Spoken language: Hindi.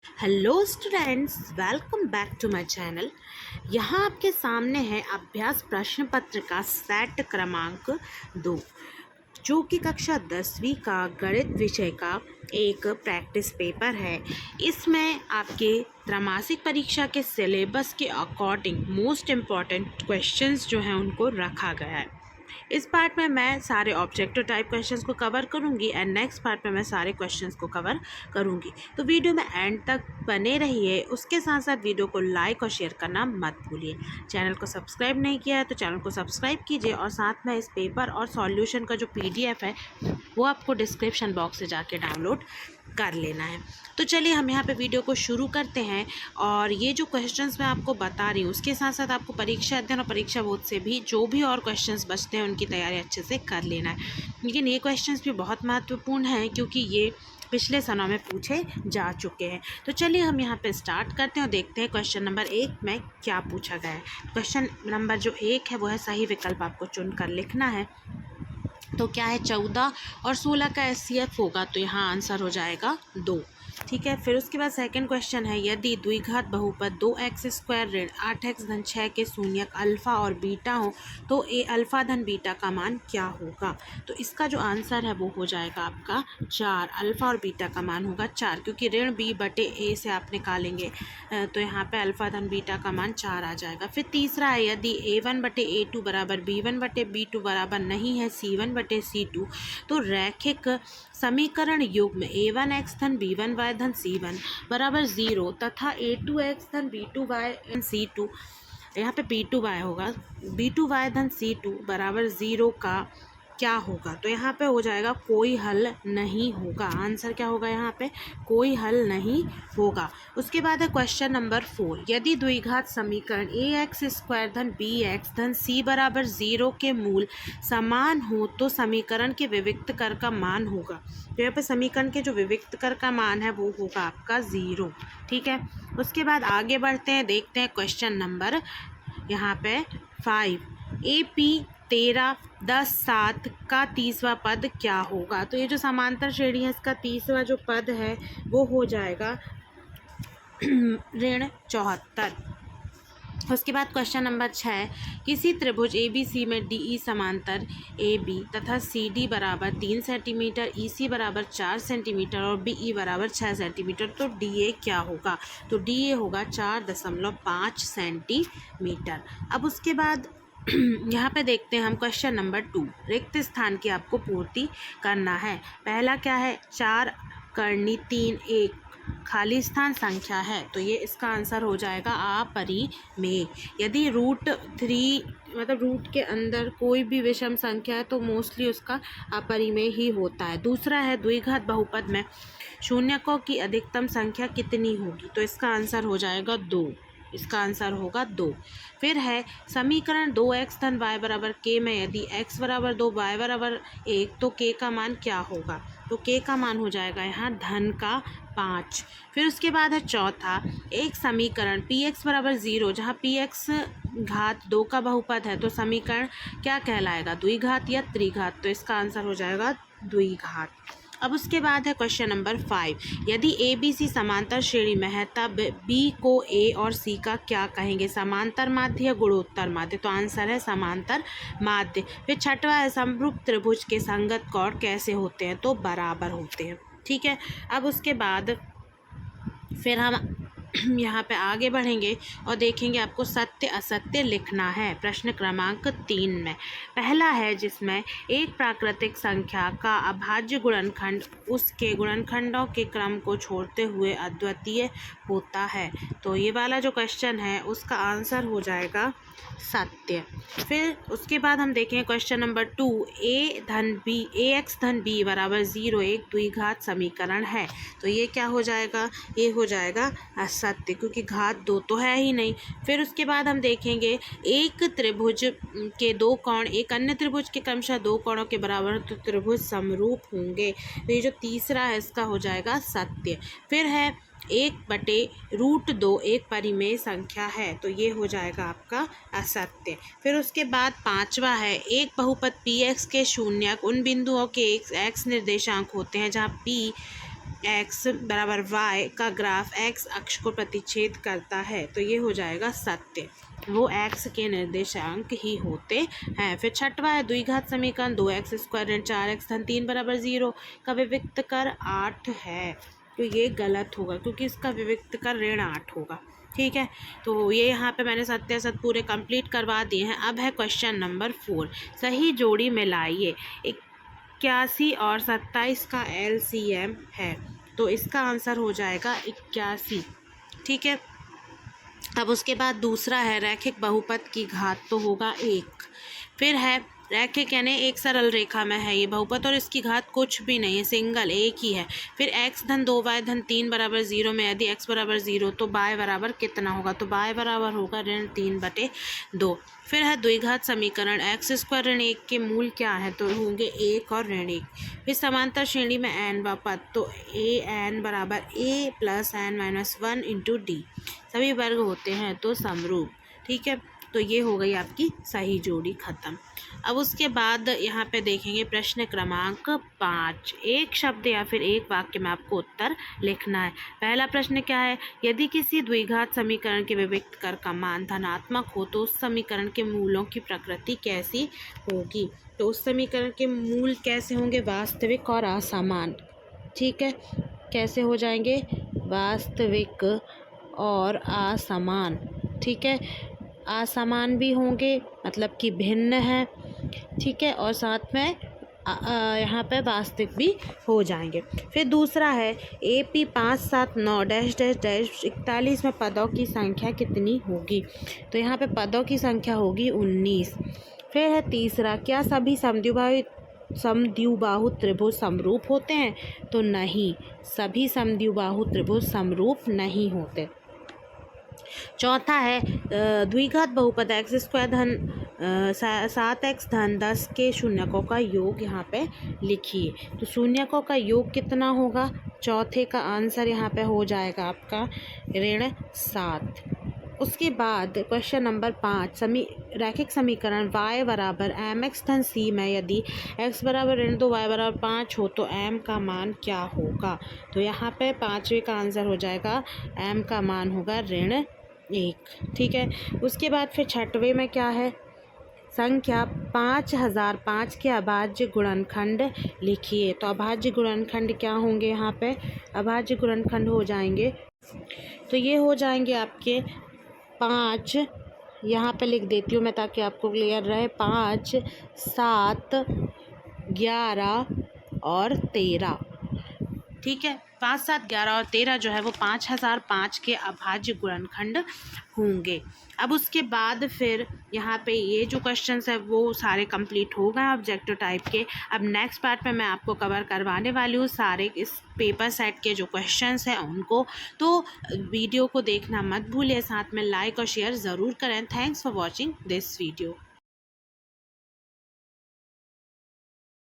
Hello students, welcome back to my channel. यहाँ आपके सामने है अभ्यास प्रश्न पत्र का सेट क्रमांक 2, जो कि कक्षा 10वीं का गणित विषय का एक प्रैक्टिस पेपर है। इसमें आपके त्रैमासिक परीक्षा के सिलेबस के अकॉर्डिंग मोस्ट इम्पॉर्टेंट क्वेश्चंस जो हैं उनको रखा गया है। इस पार्ट में मैं सारे ऑब्जेक्टिव टाइप क्वेश्चंस को कवर करूंगी एंड नेक्स्ट पार्ट में मैं सारे क्वेश्चंस को कवर करूंगी। तो वीडियो में एंड तक बने रहिए। उसके साथ साथ वीडियो को लाइक और शेयर करना मत भूलिए। चैनल को सब्सक्राइब नहीं किया है तो चैनल को सब्सक्राइब कीजिए और साथ में इस पेपर और सॉल्यूशन का जो PDF है वो आपको डिस्क्रिप्शन बॉक्स से जाके डाउनलोड कर लेना है। तो चलिए हम यहाँ पे वीडियो को शुरू करते हैं। और ये जो क्वेश्चंस मैं आपको बता रही हूँ उसके साथ साथ आपको परीक्षा अध्ययन और परीक्षा बोर्ड से भी जो भी और क्वेश्चंस बचते हैं उनकी तैयारी अच्छे से कर लेना है। लेकिन ये क्वेश्चंस भी बहुत महत्वपूर्ण हैं क्योंकि ये पिछले सालों में पूछे जा चुके हैं। तो चलिए हम यहाँ पे स्टार्ट करते हैं और देखते हैं क्वेश्चन नंबर 1 में क्या पूछा गया है। क्वेश्चन नंबर जो 1 है वो है सही विकल्प आपको चुनकर लिखना है। तो क्या है, 14 और 16 का HCF होगा तो यहाँ आंसर हो जाएगा 2। ठीक है। फिर उसके बाद सेकंड क्वेश्चन है, यदि द्विघात बहुपद 2x² ऋण 8x धन 6 के शून्यक अल्फ़ा और बीटा हो तो ए अल्फ़ा धन बीटा का मान क्या होगा। तो इसका जो आंसर है वो हो जाएगा आपका 4। अल्फ़ा और बीटा का मान होगा 4 क्योंकि ऋण b/a से आप निकालेंगे तो यहाँ पे अल्फ़ा धन बीटा का मान 4 आ जाएगा। फिर तीसरा है, यदि a1/a2 बराबर b1/b2 बराबर नहीं है c1/c2 तो रैखिक समीकरण युग्म a1x धन b1y धन c1 बराबर 0 तथा a2x धन b2y धन c2, यहाँ पे b2y होगा, b2y धन c2 बराबर 0 का क्या होगा। तो यहाँ पे हो जाएगा कोई हल नहीं होगा। आंसर क्या होगा, यहाँ पे कोई हल नहीं होगा। उसके बाद है क्वेश्चन नंबर 4, यदि द्विघात समीकरण ax² धन bx धन c बराबर 0 के मूल समान हो तो समीकरण के विविक्त कर का मान होगा। तो यहाँ पे समीकरण के जो विविक्त कर का मान है वो होगा आपका 0। ठीक है। उसके बाद आगे बढ़ते हैं, देखते हैं क्वेश्चन नंबर यहाँ पे 5, AP 13 10 7 का 30वां पद क्या होगा। तो ये जो समांतर श्रेणी है इसका 30वां जो पद है वो हो जाएगा ऋण 74। उसके बाद क्वेश्चन नंबर 6, किसी त्रिभुज ABC में DE समांतर AB तथा CD बराबर 3 सेंटीमीटर, EC बराबर 4 सेंटीमीटर और BE बराबर 6 सेंटीमीटर तो DA क्या होगा। तो DA होगा 4.5 सेंटीमीटर। अब उसके बाद यहाँ पे देखते हैं हम क्वेश्चन नंबर 2, रिक्त स्थान की आपको पूर्ति करना है। पहला क्या है, 4 करनी 3 एक खाली स्थान संख्या है तो ये इसका आंसर हो जाएगा अपरिमेय। यदि √3 मतलब रूट के अंदर कोई भी विषम संख्या है तो मोस्टली उसका अपरिमेय ही होता है। दूसरा है, द्विघात बहुपद में शून्यकों की अधिकतम संख्या कितनी होगी। तो इसका आंसर हो जाएगा 2। इसका आंसर होगा 2। फिर है समीकरण 2x धन y बराबर k में यदि x बराबर 2 y बराबर 1 तो k का मान क्या होगा। तो k का मान हो जाएगा यहाँ धन का 5। फिर उसके बाद है चौथा, एक समीकरण px बराबर 0 जहाँ px घात 2 का बहुपद है तो समीकरण क्या कहलाएगा, द्विघात या त्रिघात। तो इसका आंसर हो जाएगा द्विघात। अब उसके बाद है क्वेश्चन नंबर 5, यदि ABC समांतर श्रेणी में है तब B को A और C का क्या कहेंगे, समांतर माध्य या गुणोत्तर माध्य। तो आंसर है समांतर माध्य। फिर छठवा है, समरूप त्रिभुज के संगत कोण कैसे होते हैं, तो बराबर होते हैं। ठीक है। अब उसके बाद फिर हम यहाँ पे आगे बढ़ेंगे और देखेंगे आपको सत्य असत्य लिखना है। प्रश्न क्रमांक 3 में पहला है जिसमें एक प्राकृतिक संख्या का अभाज्य गुणनखंड उसके गुणनखंडों के क्रम को छोड़ते हुए अद्वितीय होता है। तो ये वाला जो क्वेश्चन है उसका आंसर हो जाएगा सत्य। फिर उसके बाद हम देखें क्वेश्चन नंबर 2, ax धन b बराबर 0 एक द्विघात समीकरण है। तो ये क्या हो जाएगा, ये हो जाएगा असत्य क्योंकि घात 2 तो है ही नहीं। फिर उसके बाद हम देखेंगे एक त्रिभुज के 2 कोण एक अन्य त्रिभुज के क्रमशः 2 कोणों के बराबर तो त्रिभुज समरूप होंगे। तो ये जो तीसरा है इसका हो जाएगा सत्य। फिर है 1/√2 एक परिमेय संख्या है तो ये हो जाएगा आपका असत्य। फिर उसके बाद पांचवा है, एक बहुपद PX के शून्यक उन बिंदुओं के एक x निर्देशांक होते हैं जहाँ P एक्स बराबर वाई का ग्राफ एक्स अक्ष को प्रतिच्छेद करता है, तो ये हो जाएगा सत्य, वो एक्स के निर्देशांक ही होते हैं। फिर छठवां है द्विघात समीकरण 2x² ऋण 4x धन 3 बराबर 0 का विविक्त कर 8 है, तो ये गलत होगा क्योंकि इसका विविक्त कर ऋण 8 होगा। ठीक है, तो ये यहाँ पे मैंने सत्य असत पूरे कंप्लीट करवा दिए हैं। अब है क्वेश्चन नंबर 4, सही जोड़ी मिलाइए। 81 और 27 का LCM है, तो इसका आंसर हो जाएगा 81। ठीक है, अब उसके बाद दूसरा है रैखिक बहुपद की घात, तो होगा 1। फिर है रैखिक यानी एक सरल रेखा में है ये बहुपद और इसकी घात कुछ भी नहीं है, सिंगल एक ही है। फिर x धन 2y धन 3 बराबर 0 में यदि x बराबर 0 तो y बराबर कितना होगा, तो y बराबर होगा ऋण 3/2। फिर है द्विघात समीकरण x² ऋण 1 के मूल क्या है, तो होंगे 1 और ऋण 1। फिर समांतर श्रेणी में n बहुपद, तो an बराबर a plus n-1 into D, सभी वर्ग होते हैं तो समरूप। ठीक है, तो ये हो गई आपकी सही जोड़ी खत्म। अब उसके बाद यहाँ पे देखेंगे प्रश्न क्रमांक 5, एक शब्द या फिर एक वाक्य में आपको उत्तर लिखना है। पहला प्रश्न क्या है, यदि किसी द्विघात समीकरण के विविक्त कर का मान धनात्मक हो तो उस समीकरण के मूलों की प्रकृति कैसी होगी, तो उस समीकरण के मूल कैसे होंगे, वास्तविक और असमान। ठीक है, कैसे हो जाएंगे, वास्तविक और असमान। ठीक है, असमान भी होंगे मतलब कि भिन्न है। ठीक है, और साथ में यहाँ पे वास्तविक भी हो जाएंगे। फिर दूसरा है AP 579 डैश डैश डैश 41 में पदों की संख्या कितनी होगी, तो यहाँ पे पदों की संख्या होगी 19। फिर है तीसरा, क्या सभी समद्विबाहु त्रिभुज समरूप होते हैं, तो नहीं, सभी समद्विबाहु त्रिभुज समरूप नहीं होते। चौथा है द्विघात बहुपद x² धन 7x धन 10 के शून्यकों का योग यहाँ पे लिखिए, तो शून्यकों का योग कितना होगा, चौथे का आंसर यहाँ पे हो जाएगा आपका ऋण 7। उसके बाद क्वेश्चन नंबर 5, रैखिक समीकरण y बराबर mx धन c में यदि x बराबर ऋण 2 y बराबर 5 हो तो m का मान क्या होगा, तो यहाँ पे पाँचवें का आंसर हो जाएगा m का मान होगा ऋण 1। ठीक है, उसके बाद फिर छठवें में क्या है, संख्या 5005 के अभाज्य गुणनखंड लिखिए, तो अभाज्य गुणनखंड क्या होंगे, यहाँ पे अभाज्य गुणनखंड हो जाएंगे, तो ये हो जाएंगे आपके 5, यहाँ पे लिख देती हूँ मैं ताकि आपको क्लियर रहे, 5, 7, 11 और 13। ठीक है, 5, 7, 11 और 13 जो है वो 5005 के अभाज्य गुणनखंड होंगे। अब उसके बाद फिर यहाँ पे ये जो क्वेश्चंस है वो सारे कंप्लीट हो गए ऑब्जेक्टिव टाइप के। अब नेक्स्ट पार्ट में मैं आपको कवर करवाने वाली हूँ सारे इस पेपर सेट के जो क्वेश्चंस हैं उनको, तो वीडियो को देखना मत भूलिए, साथ में लाइक और शेयर ज़रूर करें। Thanks for watching this video.